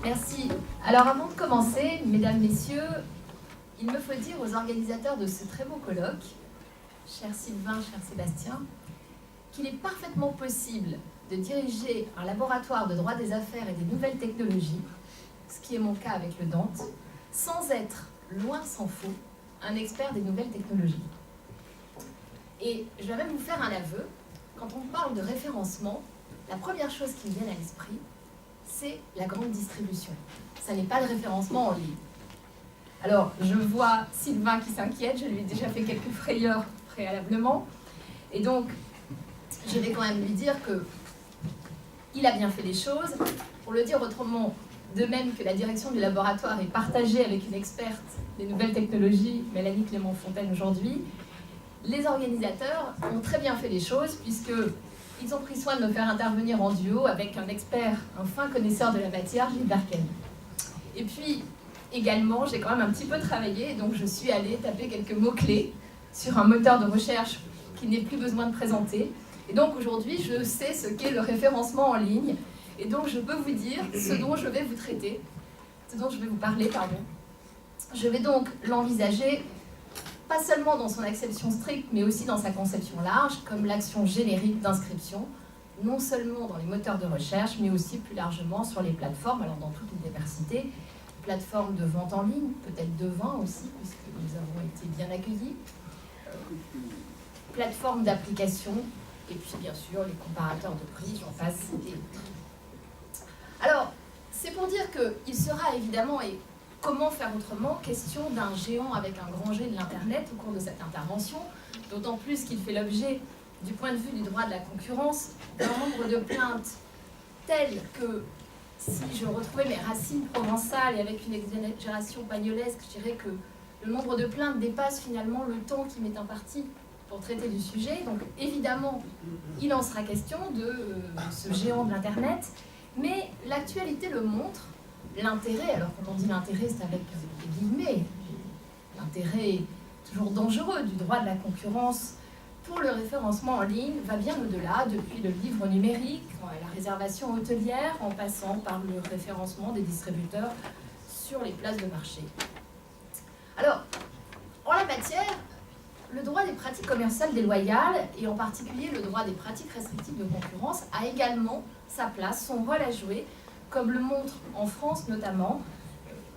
Merci. Alors avant de commencer, mesdames, messieurs, il me faut dire aux organisateurs de ce très beau colloque, cher Sylvain, cher Sébastien, qu'il est parfaitement possible de diriger un laboratoire de droit des affaires et des nouvelles technologies, ce qui est mon cas avec le Dante, sans être, loin s'en faut, un expert des nouvelles technologies. Et je vais même vous faire un aveu, quand on parle de référencement, la première chose qui me vient à l'esprit, c'est la grande distribution. Ça n'est pas le référencement en ligne. Alors, je vois Sylvain qui s'inquiète, je lui ai déjà fait quelques frayeurs préalablement, et donc, je vais quand même lui dire qu'il a bien fait les choses. Pour le dire autrement, de même que la direction du laboratoire est partagée avec une experte des nouvelles technologies, Mélanie Clément-Fontaine aujourd'hui, les organisateurs ont très bien fait les choses puisqu'ils ont pris soin de me faire intervenir en duo avec un expert, un fin connaisseur de la matière, Gilles Darken. Et puis, également, j'ai quand même un petit peu travaillé, donc je suis allée taper quelques mots-clés sur un moteur de recherche qui n'est plus besoin de présenter. Et donc aujourd'hui, je sais ce qu'est le référencement en ligne. Et donc je peux vous dire ce dont je vais vous traiter, ce dont je vais vous parler, pardon. Je vais donc l'envisager, pas seulement dans son acception stricte, mais aussi dans sa conception large, comme l'action générique d'inscription, non seulement dans les moteurs de recherche, mais aussi plus largement sur les plateformes, alors dans toute une diversité, plateformes de vente en ligne, peut-être de vin aussi, puisque nous avons été bien accueillis, plateformes d'application, et puis bien sûr les comparateurs de prix, j'en passe et autres. Alors, c'est pour dire qu'il sera évidemment, et comment faire autrement, question d'un géant avec un grand G de l'Internet au cours de cette intervention, d'autant plus qu'il fait l'objet, du point de vue du droit de la concurrence, d'un nombre de plaintes telles que, si je retrouvais mes racines provençales et avec une exagération pagnolesque, je dirais que le nombre de plaintes dépasse finalement le temps qui m'est imparti pour traiter du sujet. Donc évidemment, il en sera question de ce géant de l'Internet, mais l'actualité le montre, l'intérêt, alors quand on dit l'intérêt, c'est avec des guillemets, l'intérêt toujours dangereux du droit de la concurrence pour le référencement en ligne va bien au-delà, depuis le livre numérique, la réservation hôtelière, en passant par le référencement des distributeurs sur les places de marché. Alors, en la matière, le droit des pratiques commerciales déloyales, et en particulier le droit des pratiques restrictives de concurrence, a également sa place, son rôle à jouer, comme le montre en France notamment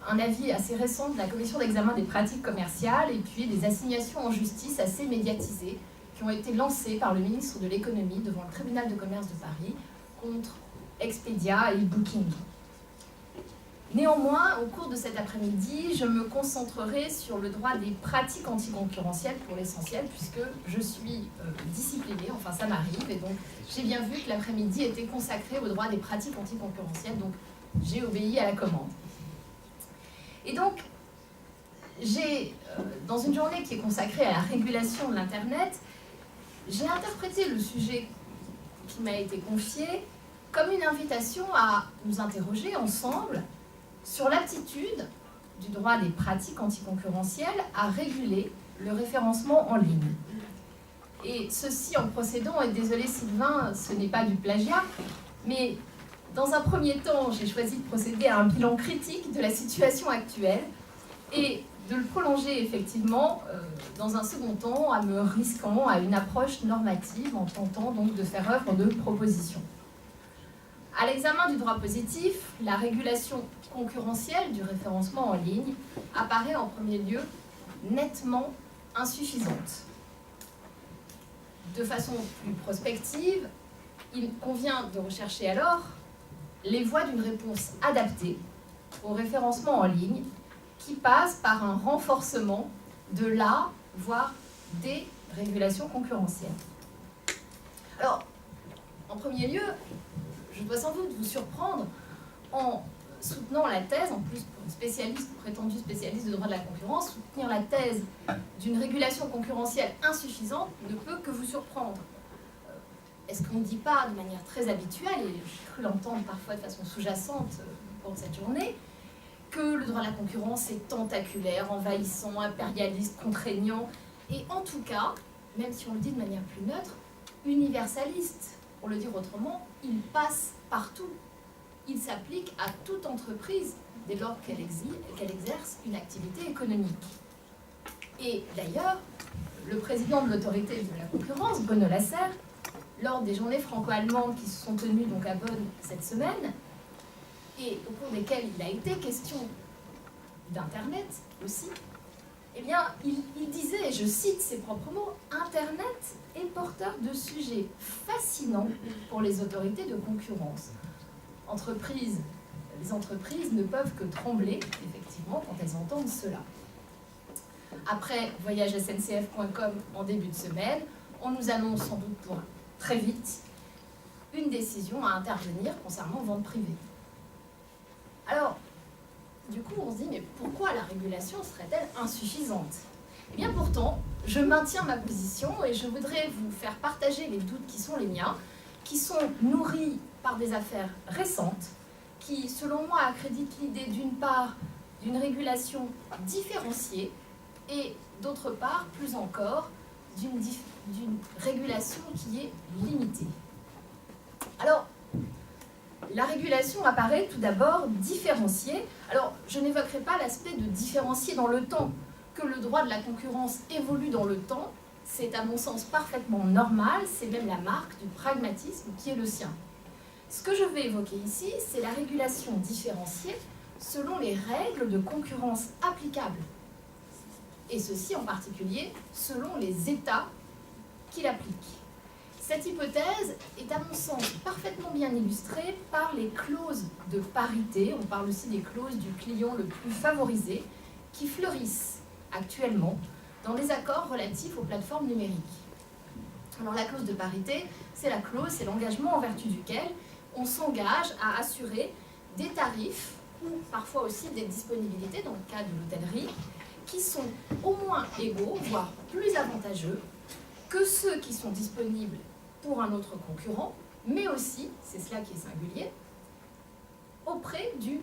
un avis assez récent de la Commission d'examen des pratiques commerciales et puis des assignations en justice assez médiatisées qui ont été lancées par le ministre de l'économie devant le tribunal de commerce de Paris contre Expedia et Booking. Néanmoins, au cours de cet après-midi, je me concentrerai sur le droit des pratiques anticoncurrentielles pour l'essentiel, puisque je suis disciplinée, enfin ça m'arrive, et donc j'ai bien vu que l'après-midi était consacré au droit des pratiques anticoncurrentielles, donc j'ai obéi à la commande. Et donc, dans une journée qui est consacrée à la régulation de l'Internet, j'ai interprété le sujet qui m'a été confié comme une invitation à nous interroger ensemble sur l'aptitude du droit des pratiques anticoncurrentielles à réguler le référencement en ligne. Et ceci en procédant, et désolé Sylvain, ce n'est pas du plagiat, mais dans un premier temps, j'ai choisi de procéder à un bilan critique de la situation actuelle et de le prolonger effectivement dans un second temps en me risquant à une approche normative en tentant donc de faire œuvre de proposition. À l'examen du droit positif, la régulation concurrentielle du référencement en ligne apparaît en premier lieu nettement insuffisante. De façon plus prospective, il convient de rechercher alors les voies d'une réponse adaptée au référencement en ligne qui passe par un renforcement de la, voire des régulations concurrentielles. Alors, en premier lieu, je dois sans doute vous surprendre en soutenant la thèse, en plus pour une spécialiste, prétendue spécialiste de droit de la concurrence, soutenir la thèse d'une régulation concurrentielle insuffisante ne peut que vous surprendre. Est-ce qu'on ne dit pas de manière très habituelle, et j'ai cru l'entendre parfois de façon sous-jacente pour cette journée, que le droit de la concurrence est tentaculaire, envahissant, impérialiste, contraignant, et en tout cas, même si on le dit de manière plus neutre, universaliste. Pour le dire autrement, il passe partout. il s'applique à toute entreprise dès lors qu'elle exerce une activité économique. Et d'ailleurs, le président de l'autorité de la concurrence, Bruno Lasserre, lors des journées franco-allemandes qui se sont tenues donc à Bonn cette semaine, et au cours desquelles il a été question d'Internet aussi, eh bien, il disait, et je cite ses propres mots, « Internet est porteur de sujets fascinants pour les autorités de concurrence. Les entreprises ne peuvent que trembler, effectivement, quand elles entendent cela. » Après voyagesncf.com en début de semaine, on nous annonce sans doute pour très vite une décision à intervenir concernant vente privée. Alors, du coup, on se dit, mais pourquoi la régulation serait-elle insuffisante? Eh bien pourtant, je maintiens ma position et je voudrais vous faire partager les doutes qui sont les miens, qui sont nourris par des affaires récentes, qui, selon moi, accréditent l'idée d'une part d'une régulation différenciée et d'autre part, plus encore, d'une régulation qui est limitée. Alors, la régulation apparaît tout d'abord différenciée. Alors, je n'évoquerai pas l'aspect de différencier dans le temps. Que le droit de la concurrence évolue dans le temps, c'est à mon sens parfaitement normal, c'est même la marque du pragmatisme qui est le sien. Ce que je vais évoquer ici, c'est la régulation différenciée selon les règles de concurrence applicables. Et ceci en particulier selon les États qui l'appliquent. Cette hypothèse est à mon sens parfaitement bien illustrée par les clauses de parité, on parle aussi des clauses du client le plus favorisé, qui fleurissent actuellement dans les accords relatifs aux plateformes numériques. Alors la clause de parité, c'est la clause, c'est l'engagement en vertu duquel on s'engage à assurer des tarifs ou parfois aussi des disponibilités, dans le cas de l'hôtellerie, qui sont au moins égaux, voire plus avantageux que ceux qui sont disponibles pour un autre concurrent, mais aussi, c'est cela qui est singulier, auprès du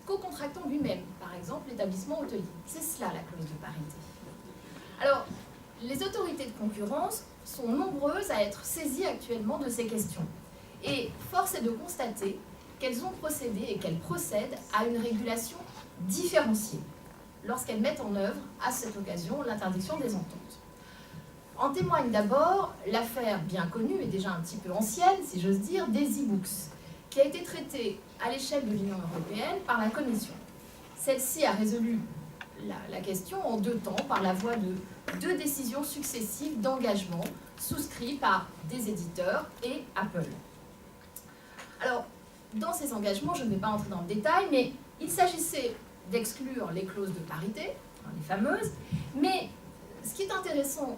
co-contractant lui-même, par exemple l'établissement hôtelier. C'est cela la clause de parité. Alors, les autorités de concurrence sont nombreuses à être saisies actuellement de ces questions. Et force est de constater qu'elles ont procédé et qu'elles procèdent à une régulation différenciée lorsqu'elles mettent en œuvre, à cette occasion, l'interdiction des ententes. En témoigne d'abord l'affaire bien connue et déjà un petit peu ancienne, si j'ose dire, des e-books, qui a été traitée à l'échelle de l'Union européenne par la Commission. Celle-ci a résolu la question en 2 temps par la voie de 2 décisions successives d'engagement souscrits par des éditeurs et Apple. Alors, dans ces engagements, je ne vais pas entrer dans le détail, mais il s'agissait d'exclure les clauses de parité, les fameuses, mais ce qui est intéressant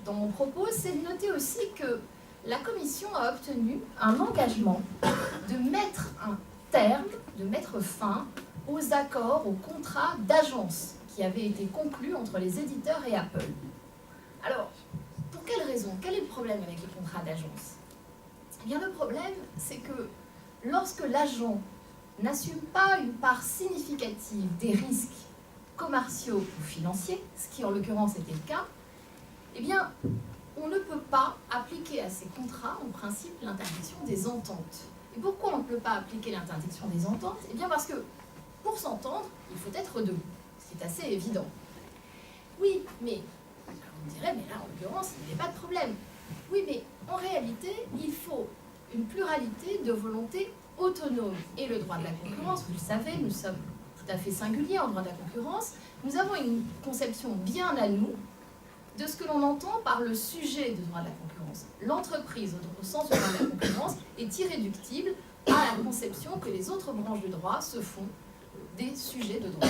dans mon propos, c'est de noter aussi que la Commission a obtenu un engagement de mettre un terme, de mettre fin aux accords, aux contrats d'agence qui avaient été conclus entre les éditeurs et Apple. Alors, pour quelle raison? Quel est le problème avec les contrats d'agence? Eh bien, le problème, c'est que lorsque l'agent n'assume pas une part significative des risques commerciaux ou financiers, ce qui en l'occurrence était le cas, eh bien, on ne peut pas appliquer à ces contrats, en principe, l'interdiction des ententes. Et pourquoi on ne peut pas appliquer l'interdiction des ententes? Eh bien parce que, pour s'entendre, il faut être 2, ce qui est assez évident. Oui, mais, on dirait, mais là, en l'occurrence, il n'y avait pas de problème. Oui, mais en réalité, il faut une pluralité de volontés autonomes. Et le droit de la concurrence, vous le savez, nous sommes tout à fait singuliers en droit de la concurrence, nous avons une conception bien à nous de ce que l'on entend par le sujet du droit de la concurrence. L'entreprise, au sens du droit de la concurrence, est irréductible à la conception que les autres branches du droit se font des sujets de droit.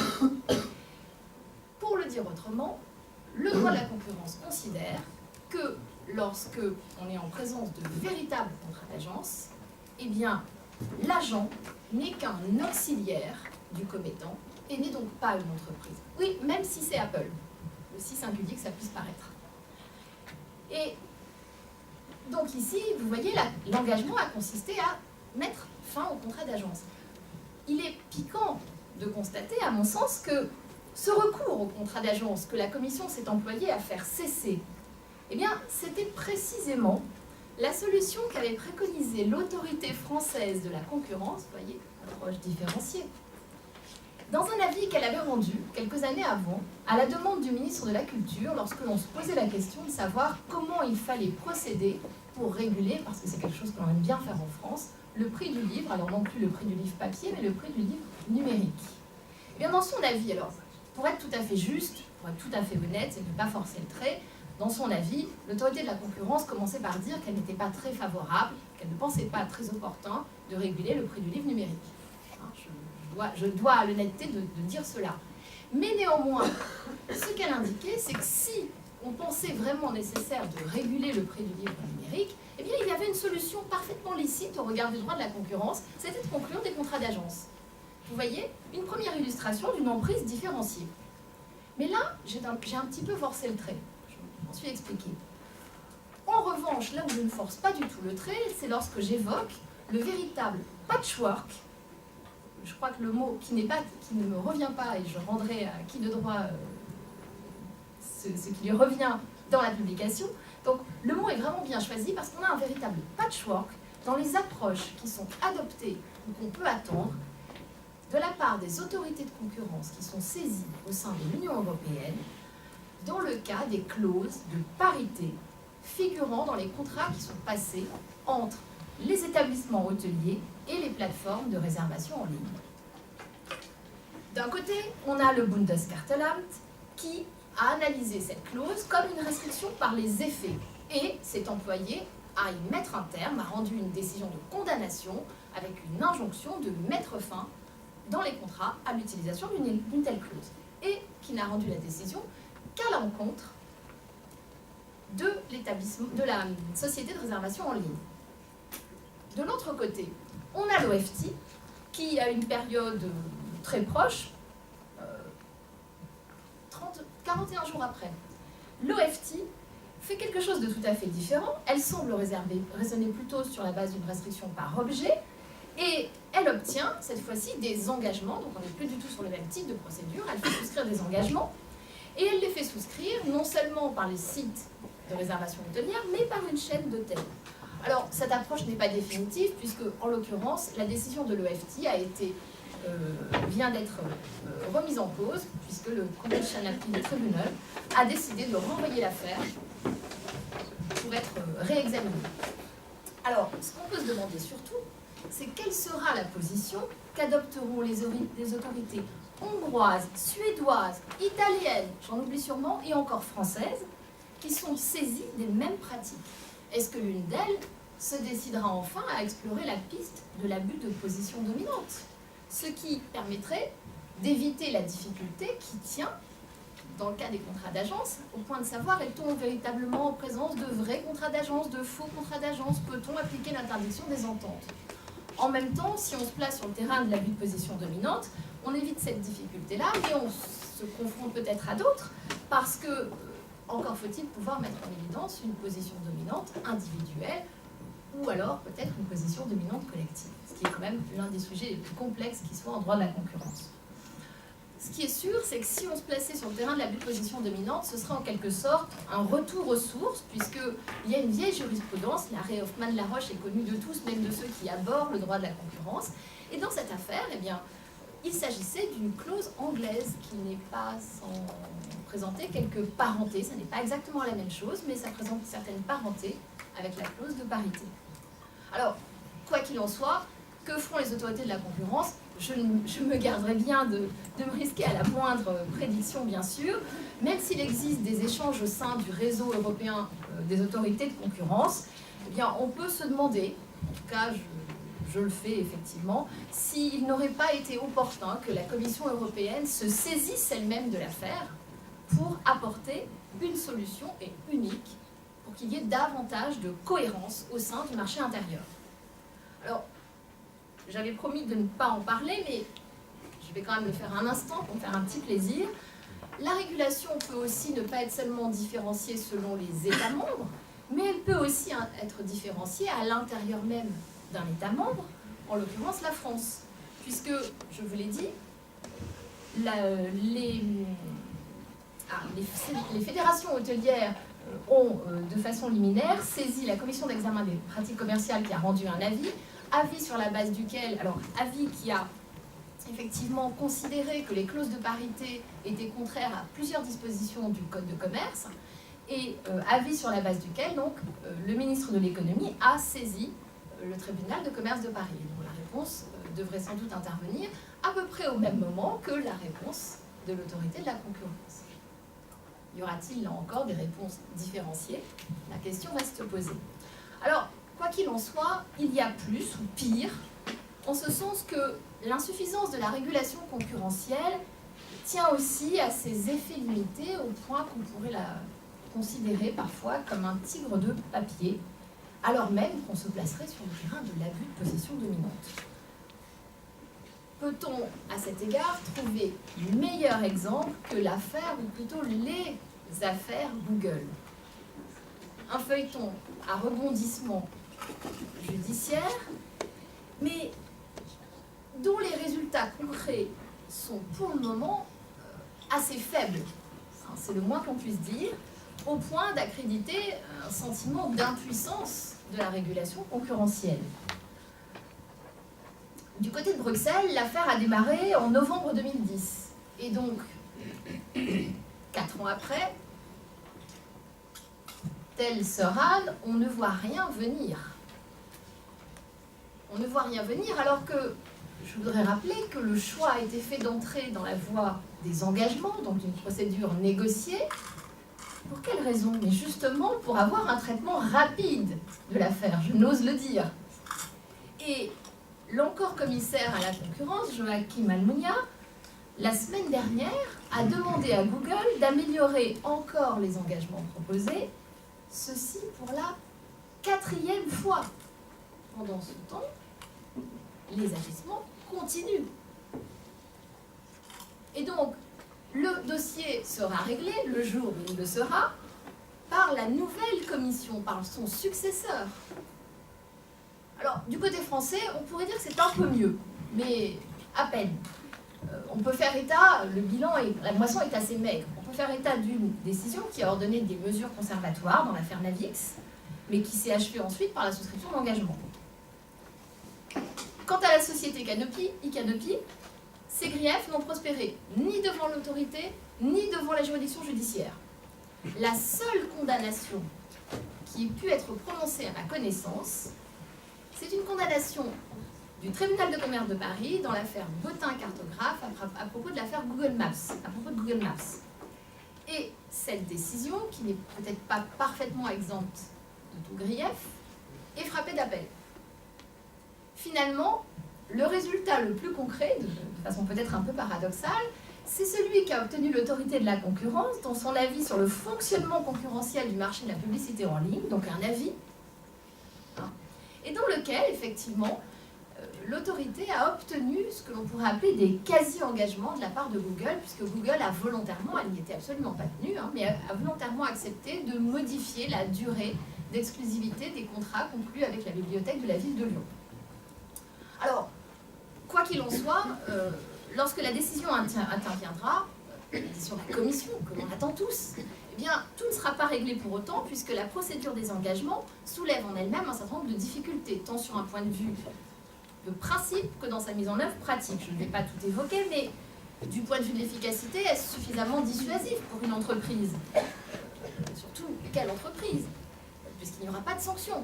Pour le dire autrement, le droit de la concurrence considère que lorsque on est en présence de véritables contrats d'agence, eh bien, l'agent n'est qu'un auxiliaire du commettant et n'est donc pas une entreprise. Oui, même si c'est Apple, aussi singulier que ça puisse paraître. Et donc ici, vous voyez, l'engagement a consisté à mettre fin au contrat d'agence. Il est piquant de constater, à mon sens, que ce recours au contrat d'agence que la Commission s'est employée à faire cesser, eh bien, c'était précisément La solution qu'avait préconisée l'autorité française de la concurrence, vous voyez, approche différenciée, dans un avis qu'elle avait rendu quelques années avant, à la demande du ministre de la Culture, lorsque l'on se posait la question de savoir comment il fallait procéder pour réguler, parce que c'est quelque chose qu'on aime bien faire en France, le prix du livre, alors non plus le prix du livre papier, mais le prix du livre numérique. Et bien dans son avis, alors, pour être tout à fait juste, pour être tout à fait honnête et ne pas forcer le trait, dans son avis, l'autorité de la concurrence commençait par dire qu'elle n'était pas très favorable, qu'elle ne pensait pas très opportun de réguler le prix du livre numérique. Je dois à l'honnêteté de dire cela. Mais néanmoins, ce qu'elle indiquait, c'est que si on pensait vraiment nécessaire de réguler le prix du livre numérique, eh bien, il y avait une solution parfaitement licite au regard du droit de la concurrence, c'était de conclure des contrats d'agence. Vous voyez, une première illustration d'une emprise différenciée. Mais là, j'ai un petit peu forcé le trait. Je m'en suis expliqué. En revanche, là où je ne force pas du tout le trait, c'est lorsque j'évoque le véritable patchwork. Je crois que le mot qui ne me revient pas, et je rendrai à qui de droit ce qui lui revient dans la publication. Donc le mot est vraiment bien choisi parce qu'on a un véritable patchwork dans les approches qui sont adoptées ou qu'on peut attendre de la part des autorités de concurrence qui sont saisies au sein de l'Union européenne dans le cas des clauses de parité figurant dans les contrats qui sont passés entre les établissements hôteliers et les plateformes de réservation en ligne. D'un côté, on a le Bundeskartellamt qui a analysé cette clause comme une restriction par les effets et s'est employé à y mettre un terme, a rendu une décision de condamnation avec une injonction de mettre fin dans les contrats à l'utilisation d'une telle clause et qui n'a rendu la décision qu'à l'encontre de la société de réservation en ligne. De l'autre côté, on a l'OFT qui, à une période très proche, 41 jours après, l'OFT fait quelque chose de tout à fait différent. Elle semble raisonner plutôt sur la base d'une restriction par objet et elle obtient cette fois-ci des engagements, donc on n'est plus du tout sur le même type de procédure, elle fait souscrire des engagements et elle les fait souscrire non seulement par les sites de réservation hôtelière, mais par une chaîne d'hôtels. Alors, cette approche n'est pas définitive, puisque, en l'occurrence, la décision de l'OFT vient d'être remise en cause, puisque le Constitutional Appeal Tribunal a décidé de renvoyer l'affaire pour être réexaminée. Alors, ce qu'on peut se demander surtout, c'est quelle sera la position qu'adopteront les autorités hongroises, suédoises, italiennes, j'en oublie sûrement, et encore françaises, qui sont saisies des mêmes pratiques. Est-ce que l'une d'elles se décidera enfin à explorer la piste de l'abus de position dominante, ce qui permettrait d'éviter la difficulté qui tient, dans le cas des contrats d'agence, au point de savoir est-on véritablement en présence de vrais contrats d'agence, de faux contrats d'agence, peut-on appliquer l'interdiction des ententes? En même temps, si on se place sur le terrain de l'abus de position dominante, on évite cette difficulté-là, mais on se confronte peut-être à d'autres, parce que encore faut-il pouvoir mettre en évidence une position dominante individuelle ou alors peut-être une position dominante collective, ce qui est quand même l'un des sujets les plus complexes qui soit en droit de la concurrence. Ce qui est sûr, c'est que si on se plaçait sur le terrain de l'abus de position dominante, ce serait en quelque sorte un retour aux sources, puisqu'il y a une vieille jurisprudence, l'arrêt Hoffmann-Laroche est connu de tous, même de ceux qui abordent le droit de la concurrence, et dans cette affaire, eh bien, il s'agissait d'une clause anglaise qui n'est pas sans présenter quelques parentés. Ce n'est pas exactement la même chose, mais ça présente certaines parentés avec la clause de parité. Alors, quoi qu'il en soit, que feront les autorités de la concurrence? Je me garderai bien de me risquer à la moindre prédiction, bien sûr, même s'il existe des échanges au sein du réseau européen des autorités de concurrence, eh bien, on peut se demander, en tout cas, je le fais effectivement, s'il n'aurait pas été opportun que la Commission européenne se saisisse elle-même de l'affaire pour apporter une solution et unique pour qu'il y ait davantage de cohérence au sein du marché intérieur. Alors, j'avais promis de ne pas en parler, mais je vais quand même le faire un instant pour me faire un petit plaisir. La régulation peut aussi ne pas être seulement différenciée selon les États membres, mais elle peut aussi être différenciée à l'intérieur même d'un État membre, en l'occurrence la France, puisque, je vous l'ai dit, les fédérations hôtelières ont, de façon liminaire, saisi la commission d'examen des pratiques commerciales qui a rendu un avis sur la base duquel, alors avis qui a effectivement considéré que les clauses de parité étaient contraires à plusieurs dispositions du Code de commerce, et avis sur la base duquel, donc, le ministre de l'économie a saisi le tribunal de commerce de Paris. Donc la réponse devrait sans doute intervenir à peu près au même moment que la réponse de l'autorité de la concurrence. Y aura-t-il là encore des réponses différenciées? La question reste posée. Alors, quoi qu'il en soit, il y a plus ou pire, en ce sens que l'insuffisance de la régulation concurrentielle tient aussi à ses effets limités au point qu'on pourrait la considérer parfois comme un tigre de papier, alors même qu'on se placerait sur le terrain de l'abus de possession dominante. Peut-on, à cet égard, trouver meilleur exemple que l'affaire, ou plutôt les affaires Google? Un feuilleton à rebondissement judiciaire, mais dont les résultats concrets sont pour le moment assez faibles, c'est le moins qu'on puisse dire, au point d'accréditer un sentiment d'impuissance de la régulation concurrentielle. Du côté de Bruxelles, l'affaire a démarré en novembre 2010. Et donc, 4 ans après, tel sera, on ne voit rien venir. On ne voit rien venir alors que, je voudrais rappeler que le choix a été fait d'entrer dans la voie des engagements, donc d'une procédure négociée. Pour quelle raison? Mais justement pour avoir un traitement rapide de l'affaire, je n'ose le dire. Et l'encore commissaire à la concurrence, Joachim Almunia, la semaine dernière, a demandé à Google d'améliorer encore les engagements proposés, ceci pour la 4e fois. Pendant ce temps, les agissements continuent. Et donc, le dossier sera réglé, le jour où il le sera, par la nouvelle commission, par son successeur. Alors, du côté français, on pourrait dire que c'est un peu mieux, mais à peine. On peut faire état, le bilan, la moisson est assez maigre, on peut faire état d'une décision qui a ordonné des mesures conservatoires dans l'affaire Navix, mais qui s'est achevée ensuite par la souscription d'engagement. Quant à la société Canopy, ces griefs n'ont prospéré ni devant l'autorité, ni devant la juridiction judiciaire. La seule condamnation qui ait pu être prononcée à ma connaissance, c'est une condamnation du tribunal de commerce de Paris dans l'affaire Bottin-Cartographe à propos de l'affaire Google Maps, Et cette décision, qui n'est peut-être pas parfaitement exempte de tout grief, est frappée d'appel. Finalement, le résultat le plus concret, de façon peut-être un peu paradoxale, c'est celui qu'a obtenu l'autorité de la concurrence dans son avis sur le fonctionnement concurrentiel du marché de la publicité en ligne, donc un avis, et dans lequel, effectivement, l'autorité a obtenu ce que l'on pourrait appeler des quasi-engagements de la part de Google, puisque Google a volontairement, elle n'y était absolument pas tenue, mais a volontairement accepté de modifier la durée d'exclusivité des contrats conclus avec la bibliothèque de la ville de Lyon. Alors, quoi qu'il en soit, lorsque la décision interviendra, la décision de la commission, que l'on attend tous, eh bien, tout ne sera pas réglé pour autant, puisque la procédure des engagements soulève en elle-même un certain nombre de difficultés, tant sur un point de vue de principe que dans sa mise en œuvre pratique. Je ne vais pas tout évoquer, mais du point de vue de l'efficacité, est-ce suffisamment dissuasif pour une entreprise? Surtout, quelle entreprise? Puisqu'il n'y aura pas de sanctions.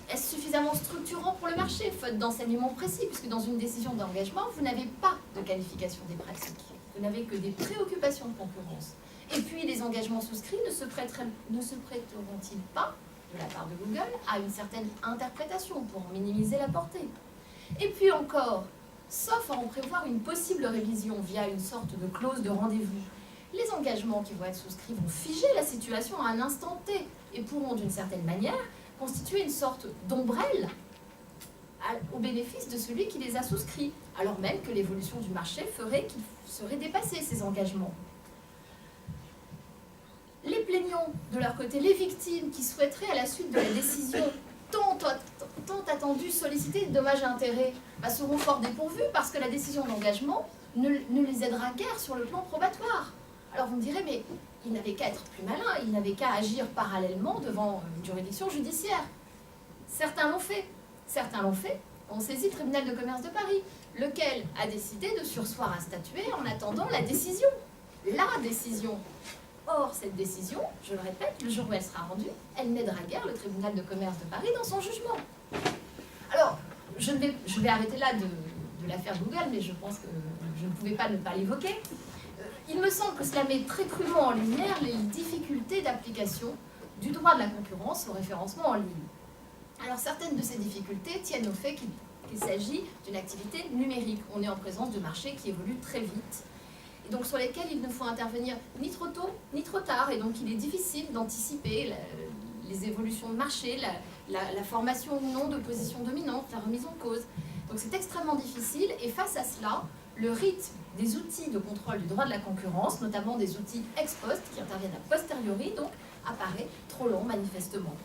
Est-ce suffisamment structurant pour le marché, faute d'enseignements précis, puisque dans une décision d'engagement, vous n'avez pas de qualification des pratiques. Vous n'avez que des préoccupations de concurrence. Et puis, les engagements souscrits ne se prêteront-ils pas, de la part de Google, à une certaine interprétation pour en minimiser la portée? Et puis encore, sauf à en prévoir une possible révision via une sorte de clause de rendez-vous, les engagements qui vont être souscrits vont figer la situation à un instant T et pourront, d'une certaine manière, constituer une sorte d'ombrelle au bénéfice de celui qui les a souscrits, alors même que l'évolution du marché ferait qu'il serait dépassé ces engagements. Les plaignants, de leur côté, les victimes qui souhaiteraient, à la suite de la décision tant attendue, solliciter des dommages et intérêts, seront fort dépourvus parce que la décision d'engagement ne les aidera guère sur le plan probatoire. Alors vous me direz, mais il n'avait qu'à être plus malin, il n'avait qu'à agir parallèlement devant une juridiction judiciaire. Certains l'ont fait. Certains l'ont fait, ont saisi le tribunal de commerce de Paris, lequel a décidé de surseoir à statuer en attendant la décision. La décision. Or, cette décision, je le répète, le jour où elle sera rendue, elle n'aidera guère le tribunal de commerce de Paris dans son jugement. Alors, je vais arrêter là de l'affaire Google, mais je pense que je ne pouvais pas ne pas l'évoquer. Il me semble que cela met très crûment en lumière les difficultés d'application du droit de la concurrence au référencement en ligne. Alors, certaines de ces difficultés tiennent au fait qu'il s'agit d'une activité numérique. On est en présence de marchés qui évoluent très vite, et donc sur lesquels il ne faut intervenir ni trop tôt, ni trop tard, et donc il est difficile d'anticiper les évolutions de marché, la formation ou non de positions dominantes, la remise en cause. Donc c'est extrêmement difficile, et face à cela, le rythme des outils de contrôle du droit de la concurrence, notamment des outils ex post, qui interviennent a posteriori, donc apparaît trop long manifestement.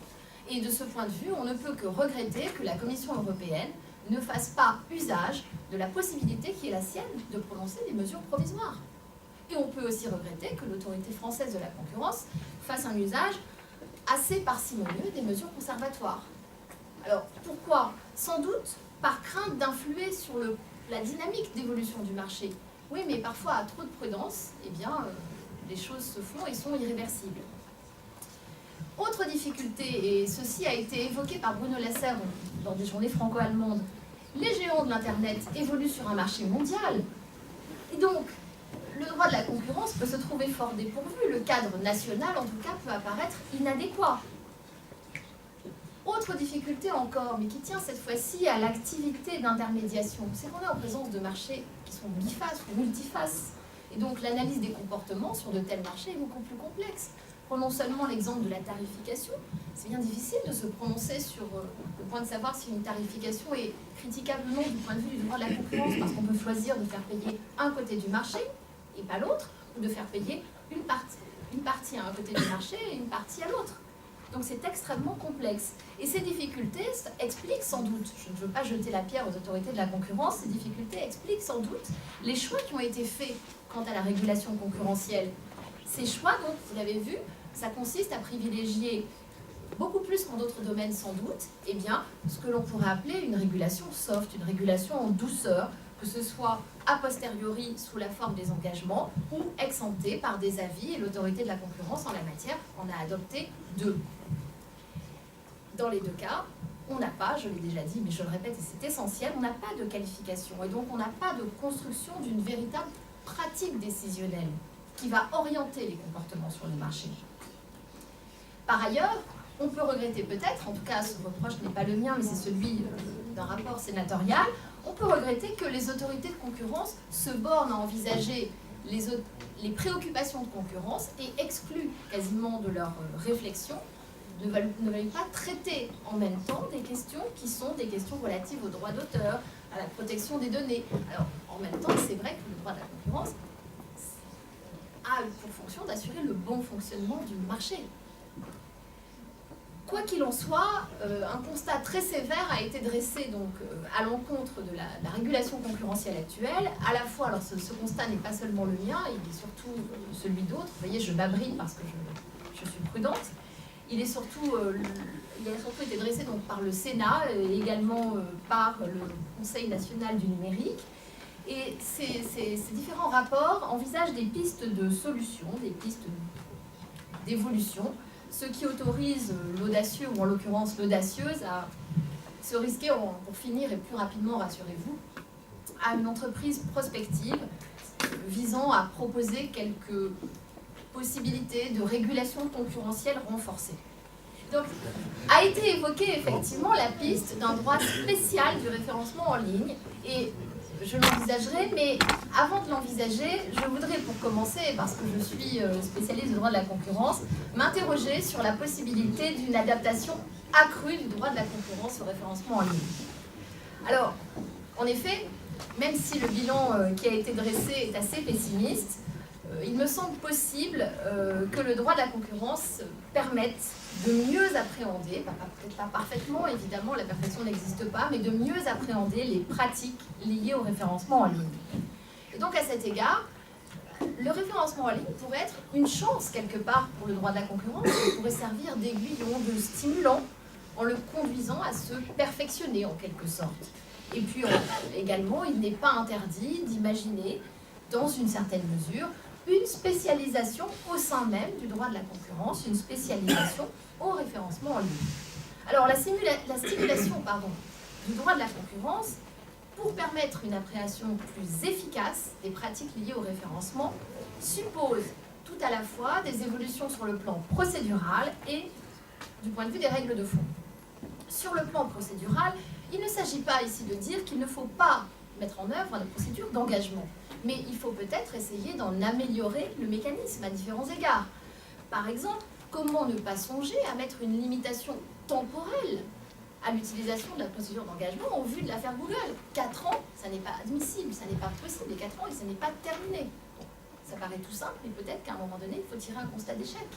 Et de ce point de vue, on ne peut que regretter que la Commission européenne ne fasse pas usage de la possibilité qui est la sienne de prononcer des mesures provisoires. Et on peut aussi regretter que l'autorité française de la concurrence fasse un usage assez parcimonieux des mesures conservatoires. Alors, pourquoi? Sans doute par crainte d'influer sur la dynamique d'évolution du marché. Oui, mais parfois, à trop de prudence, eh bien, les choses se font et sont irréversibles. Autre difficulté, et ceci a été évoqué par Bruno Lasserre lors des journées franco-allemandes, les géants de l'Internet évoluent sur un marché mondial. Et donc, le droit de la concurrence peut se trouver fort dépourvu. Le cadre national, en tout cas, peut apparaître inadéquat. Autre difficulté encore, mais qui tient cette fois-ci à l'activité d'intermédiation, c'est qu'on est en présence de marchés qui sont bifaces ou multifaces. Et donc, l'analyse des comportements sur de tels marchés est beaucoup plus complexe. Prenons seulement l'exemple de la tarification. C'est bien difficile de se prononcer sur le point de savoir si une tarification est critiquable ou non du point de vue du droit de la concurrence, parce qu'on peut choisir de faire payer un côté du marché et pas l'autre, ou de faire payer une partie à un côté du marché et une partie à l'autre. Donc c'est extrêmement complexe. Et ces difficultés expliquent sans doute, je ne veux pas jeter la pierre aux autorités de la concurrence, ces difficultés expliquent sans doute les choix qui ont été faits quant à la régulation concurrentielle. Ces choix, donc, vous l'avez vu, ça consiste à privilégier, beaucoup plus qu'en d'autres domaines sans doute, eh bien, ce que l'on pourrait appeler une régulation soft, une régulation en douceur, que ce soit a posteriori sous la forme des engagements ou ex ante par des avis, et l'autorité de la concurrence en la matière en a adopté 2. Dans les 2 cas, on n'a pas, je l'ai déjà dit, mais je le répète et c'est essentiel, on n'a pas de qualification et donc on n'a pas de construction d'une véritable pratique décisionnelle qui va orienter les comportements sur le marché. Par ailleurs, on peut regretter peut-être, en tout cas ce reproche n'est pas le mien, mais c'est celui d'un rapport sénatorial, on peut regretter que les autorités de concurrence se bornent à envisager les préoccupations de concurrence et excluent quasiment de leur réflexion, ne veulent pas traiter en même temps des questions qui sont des questions relatives au droit d'auteur, à la protection des données. Alors, en même temps, c'est vrai que le droit de la concurrence a pour fonction d'assurer le bon fonctionnement du marché. Quoi qu'il en soit, un constat très sévère a été dressé donc, à l'encontre de la régulation concurrentielle actuelle. À la fois, alors ce constat n'est pas seulement le mien, il est surtout celui d'autres. Vous voyez, je m'abrite parce que je suis prudente. Il a surtout été dressé donc, par le Sénat et également par le Conseil national du numérique. Et ces différents rapports envisagent des pistes de solutions, des pistes d'évolution, ce qui autorise l'audacieux, ou en l'occurrence l'audacieuse, à se risquer, pour finir et plus rapidement, rassurez-vous, à une entreprise prospective visant à proposer quelques possibilités de régulation concurrentielle renforcée. Donc, a été évoquée effectivement la piste d'un droit spécial du référencement en ligne, et je l'envisagerai, mais avant de l'envisager, je voudrais pour commencer, parce que je suis spécialiste du droit de la concurrence, m'interroger sur la possibilité d'une adaptation accrue du droit de la concurrence au référencement en ligne. Alors, en effet, même si le bilan qui a été dressé est assez pessimiste, il me semble possible que le droit de la concurrence permette de mieux appréhender, peut-être pas parfaitement, évidemment, la perfection n'existe pas, mais de mieux appréhender les pratiques liées au référencement en ligne. Et donc, à cet égard, le référencement en ligne pourrait être une chance quelque part pour le droit de la concurrence, il pourrait servir d'aiguillon, de stimulant, en le conduisant à se perfectionner en quelque sorte. Et puis également, il n'est pas interdit d'imaginer, dans une certaine mesure, une spécialisation au sein même du droit de la concurrence, une spécialisation au référencement en ligne. Alors la stimulation du droit de la concurrence, pour permettre une appréhension plus efficace des pratiques liées au référencement, suppose tout à la fois des évolutions sur le plan procédural et du point de vue des règles de fond. Sur le plan procédural, il ne s'agit pas ici de dire qu'il ne faut pas mettre en œuvre des procédures d'engagement, mais il faut peut-être essayer d'en améliorer le mécanisme à différents égards. Par exemple, comment ne pas songer à mettre une limitation temporelle à l'utilisation de la procédure d'engagement au vu de l'affaire Google. 4 ans, ça n'est pas admissible, ça n'est pas possible, et 4 ans, et ça n'est pas terminé. Bon, ça paraît tout simple, mais peut-être qu'à un moment donné, il faut tirer un constat d'échec.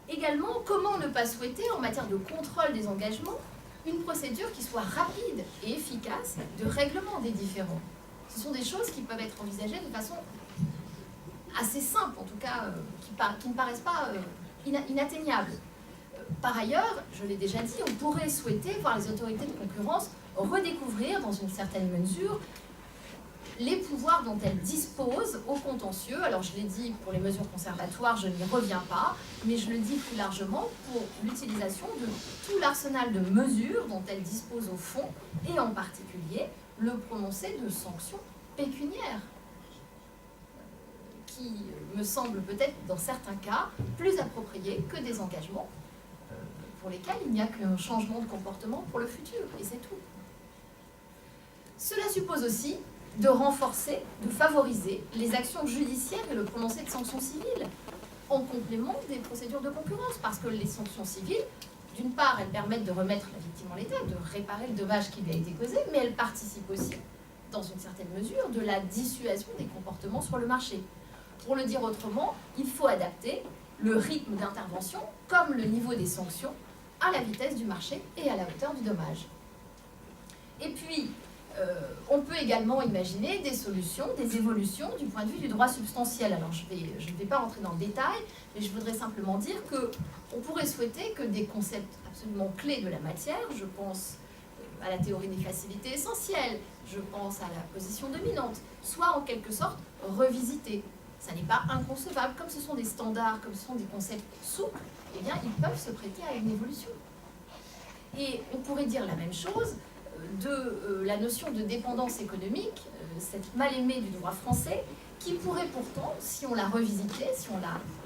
Également, comment ne pas souhaiter, en matière de contrôle des engagements, une procédure qui soit rapide et efficace de règlement des différends. Ce sont des choses qui peuvent être envisagées de façon assez simple, en tout cas, qui ne paraissent pas inatteignables. Par ailleurs, je l'ai déjà dit, on pourrait souhaiter voir les autorités de concurrence redécouvrir, dans une certaine mesure, les pouvoirs dont elles disposent au contentieux. Alors je l'ai dit pour les mesures conservatoires, je n'y reviens pas, mais je le dis plus largement pour l'utilisation de tout l'arsenal de mesures dont elles disposent au fond, et en particulier le prononcé de sanctions pécuniaires, qui me semble peut-être dans certains cas plus approprié que des engagements pour lesquels il n'y a qu'un changement de comportement pour le futur, et c'est tout. Cela suppose aussi de renforcer, de favoriser les actions judiciaires et le prononcé de sanctions civiles en complément des procédures de concurrence, parce que les sanctions civiles, d'une part, elles permettent de remettre la victime en l'état, de réparer le dommage qui lui a été causé, mais elles participent aussi, dans une certaine mesure, de la dissuasion des comportements sur le marché. Pour le dire autrement, il faut adapter le rythme d'intervention, comme le niveau des sanctions, à la vitesse du marché et à la hauteur du dommage. Et puis, on peut également imaginer des solutions, des évolutions du point de vue du droit substantiel. Alors, je ne vais pas rentrer dans le détail, mais je voudrais simplement dire qu'on pourrait souhaiter que des concepts absolument clés de la matière, je pense à la théorie des facilités essentielles, je pense à la position dominante, soient en quelque sorte revisités. Ça n'est pas inconcevable, comme ce sont des standards, comme ce sont des concepts souples, eh bien, ils peuvent se prêter à une évolution. Et on pourrait dire la même chose de la notion de dépendance économique, cette mal-aimée du droit français, qui pourrait pourtant, si on la revisitait, si on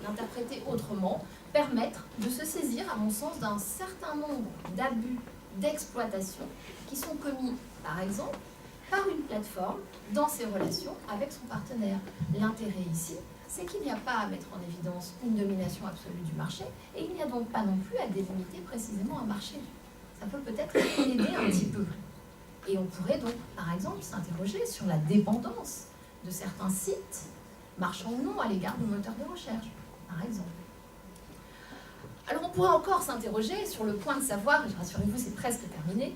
l'interprétait autrement, permettre de se saisir, à mon sens, d'un certain nombre d'abus d'exploitation qui sont commis, par exemple, par une plateforme dans ses relations avec son partenaire. L'intérêt ici, c'est qu'il n'y a pas à mettre en évidence une domination absolue du marché, et il n'y a donc pas non plus à délimiter précisément un marché. Ça peut peut-être aider un petit peu. Et on pourrait donc, par exemple, s'interroger sur la dépendance de certains sites marchands ou non à l'égard de moteurs de recherche, par exemple. Alors on pourrait encore s'interroger sur le point de savoir, et rassurez-vous, c'est presque terminé,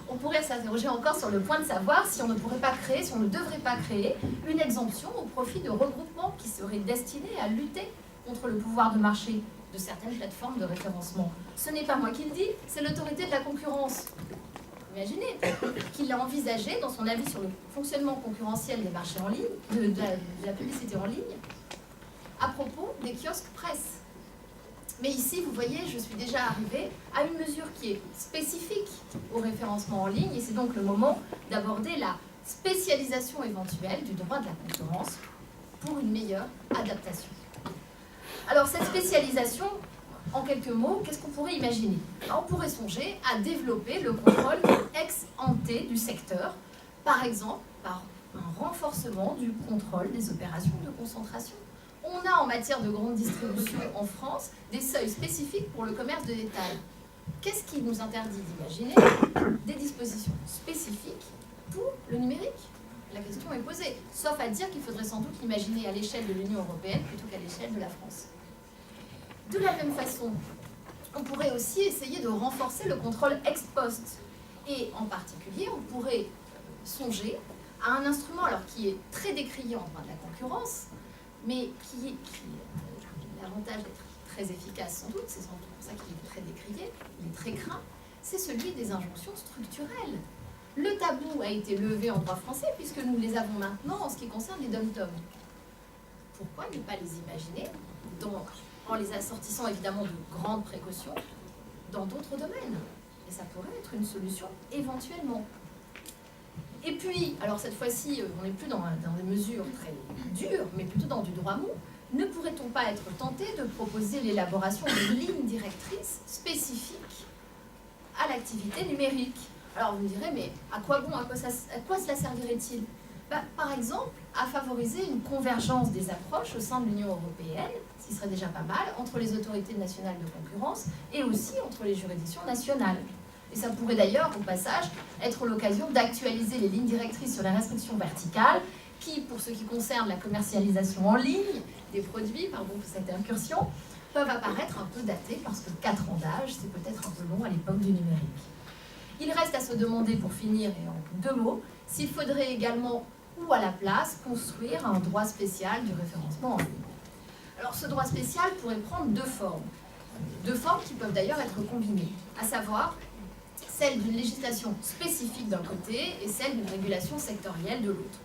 on pourrait s'interroger encore sur le point de savoir si on ne pourrait pas créer, si on ne devrait pas créer une exemption au profit de regroupements qui seraient destinés à lutter contre le pouvoir de marché de certaines plateformes de référencement. Ce n'est pas moi qui le dis, c'est l'autorité de la concurrence. Imaginez qu'il l'a envisagé dans son avis sur le fonctionnement concurrentiel des marchés en ligne, de la publicité en ligne, à propos des kiosques presse. Mais ici, vous voyez, je suis déjà arrivée à une mesure qui est spécifique au référencement en ligne, et c'est donc le moment d'aborder la spécialisation éventuelle du droit de la concurrence pour une meilleure adaptation. Alors, cette spécialisation, en quelques mots, qu'est-ce qu'on pourrait imaginer? On pourrait songer à développer le contrôle ex ante du secteur, par exemple par un renforcement du contrôle des opérations de concentration. On a en matière de grande distribution en France des seuils spécifiques pour le commerce de détail. Qu'est-ce qui nous interdit d'imaginer des dispositions spécifiques pour le numérique? La question est posée, sauf à dire qu'il faudrait sans doute l'imaginer à l'échelle de l'Union européenne plutôt qu'à l'échelle de la France. De la même façon, on pourrait aussi essayer de renforcer le contrôle ex post. Et en particulier, on pourrait songer à un instrument alors, qui est très décrié en droit de la concurrence, mais qui a l'avantage d'être très efficace sans doute, c'est sans doute pour ça qu'il est très décrié, il est très craint, c'est celui des injonctions structurelles. Le tabou a été levé en droit français puisque nous les avons maintenant en ce qui concerne les dom-toms. Pourquoi ne pas les imaginer, en les assortissant évidemment de grandes précautions, dans d'autres domaines? Et ça pourrait être une solution éventuellement. Et puis, alors cette fois-ci, on n'est plus dans des mesures très dures, mais plutôt dans du droit mou. Ne pourrait-on pas être tenté de proposer l'élaboration de lignes directrices spécifiques à l'activité numérique? Alors vous me direz, mais à quoi bon, à quoi cela servirait-il? Par exemple, à favoriser une convergence des approches au sein de l'Union européenne, ce qui serait déjà pas mal, entre les autorités nationales de concurrence et aussi entre les juridictions nationales. Et ça pourrait d'ailleurs, au passage, être l'occasion d'actualiser les lignes directrices sur la restriction verticale, qui, pour ce qui concerne la commercialisation en ligne des produits, pardon pour cette incursion, peuvent apparaître un peu datées parce que 4 ans d'âge, c'est peut-être un peu long à l'époque du numérique. Il reste à se demander, pour finir, et en 2 mots, s'il faudrait également, ou à la place, construire un droit spécial du référencement en ligne. Alors ce droit spécial pourrait prendre 2 formes. 2 formes qui peuvent d'ailleurs être combinées, à savoir celle d'une législation spécifique d'un côté et celle d'une régulation sectorielle de l'autre.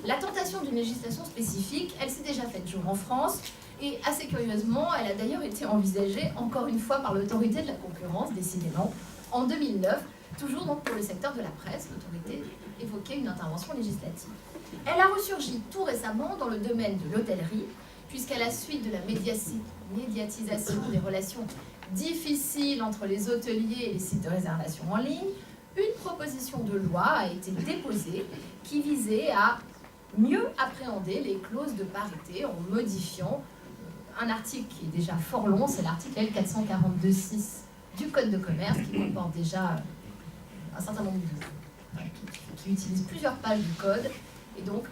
La tentation d'une législation spécifique, elle s'est déjà faite jour en France et assez curieusement, elle a d'ailleurs été envisagée encore une fois par l'autorité de la concurrence, décidément, en 2009, toujours donc pour le secteur de la presse, l'autorité évoquait une intervention législative. Elle a ressurgi tout récemment dans le domaine de l'hôtellerie, puisqu'à la suite de la médiatisation des relations difficiles entre les hôteliers et les sites de réservation en ligne, une proposition de loi a été déposée qui visait à mieux appréhender les clauses de parité en modifiant un article qui est déjà fort long, c'est l'article L442-6 du Code de commerce qui comporte déjà un certain nombre qui utilise plusieurs pages du code et donc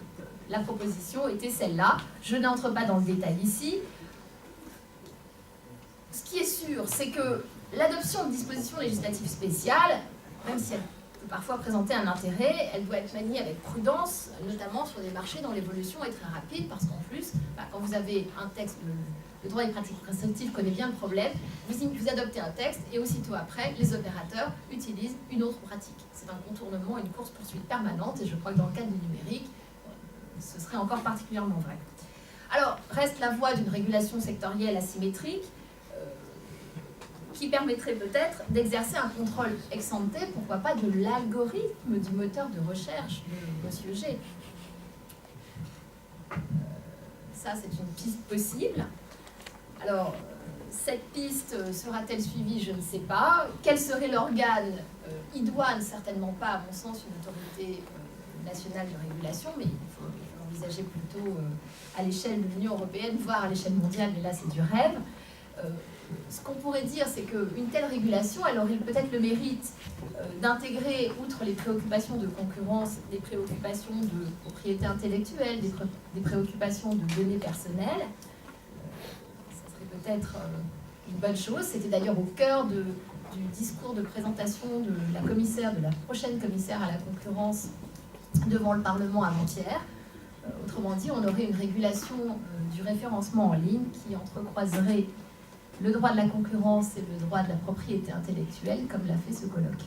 la proposition était celle-là. Je n'entre pas dans le détail ici. Ce qui est sûr, c'est que l'adoption de dispositions législatives spéciales, même si elle peut parfois présenter un intérêt, elle doit être maniée avec prudence, notamment sur des marchés dont l'évolution est très rapide, parce qu'en plus, quand vous avez un texte, le droit des pratiques restrictives connaît bien le problème, vous adoptez un texte et aussitôt après, les opérateurs utilisent une autre pratique. C'est un contournement, une course-poursuite permanente, et je crois que dans le cadre du numérique, ce serait encore particulièrement vrai. Alors, reste la voie d'une régulation sectorielle asymétrique, qui permettrait peut-être d'exercer un contrôle ex ante, pourquoi pas de l'algorithme du moteur de recherche de Monsieur G. Ça, c'est une piste possible. Alors, cette piste sera-t-elle suivie? Je ne sais pas. Quel serait l'organe idoine? Certainement pas, à mon sens, une autorité nationale de régulation, mais il faut l'envisager plutôt à l'échelle de l'Union européenne, voire à l'échelle mondiale, mais là, c'est du rêve. Ce qu'on pourrait dire, c'est qu'une telle régulation, elle aurait peut-être le mérite d'intégrer, outre les préoccupations de concurrence, des préoccupations de propriété intellectuelle, des préoccupations de données personnelles. Ça serait peut-être une bonne chose. C'était d'ailleurs au cœur du discours de présentation de la prochaine commissaire à la concurrence devant le Parlement avant-hier. Autrement dit, on aurait une régulation du référencement en ligne qui entrecroiserait le droit de la concurrence et le droit de la propriété intellectuelle, comme l'a fait ce colloque.